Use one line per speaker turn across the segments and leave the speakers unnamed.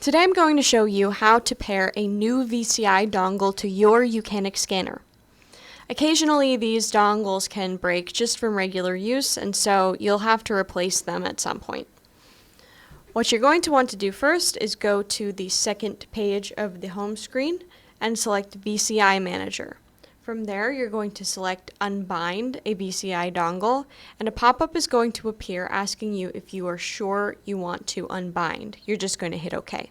Today I'm going to show you how to pair a new VCI dongle to your YOUCANIC scanner. Occasionally these dongles can break just from regular use, and so you'll have to replace them at some point. What you're going to want to do first is go to the second page of the home screen and select VCI Manager. From there, you're going to select Unbind a VCI dongle, and a pop-up is going to appear asking you if you are sure you want to unbind. You're just going to hit OK.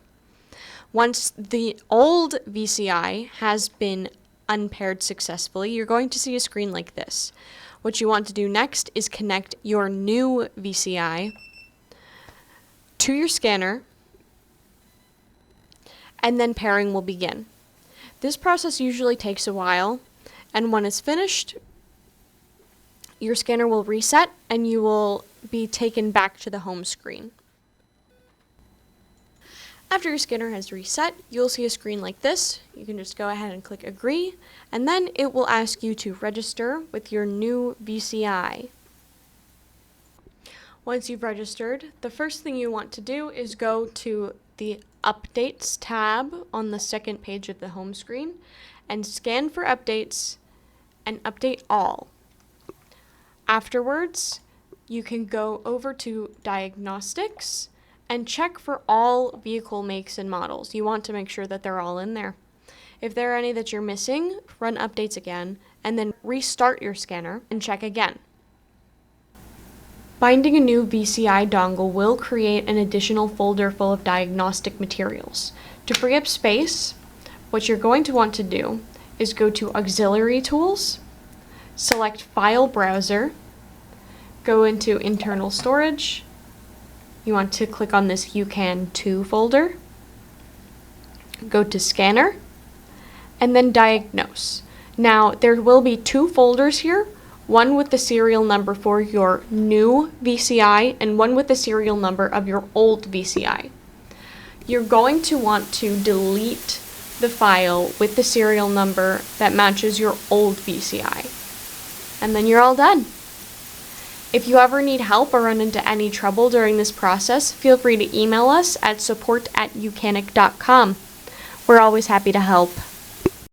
Once the old VCI has been unpaired successfully, you're going to see a screen like this. What you want to do next is connect your new VCI to your scanner, and then pairing will begin. This process usually takes a while, and when it's finished, your scanner will reset and you will be taken back to the home screen. After your scanner has reset, you'll see a screen like this. You can just go ahead and click Agree, and then it will ask you to register with your new VCI. Once you've registered, the first thing you want to do is go to the Updates tab on the second page of the home screen and scan for updates and update all. Afterwards, you can go over to Diagnostics and check for all vehicle makes and models. You want to make sure that they're all in there. If there are any that you're missing, run updates again and then restart your scanner and check again. Binding a new VCI dongle will create an additional folder full of diagnostic materials. To free up space, what you're going to want to do is go to Auxiliary Tools, select File Browser, go into Internal Storage. You want to click on this UCAN2 folder, go to Scanner, and then Diagnose. Now, there will be two folders here, one with the serial number for your new VCI and one with the serial number of your old VCI. You're going to want to delete the file with the serial number that matches your old VCI. And then you're all done. If you ever need help or run into any trouble during this process, feel free to email us at support@youcanic.com. We're always happy to help.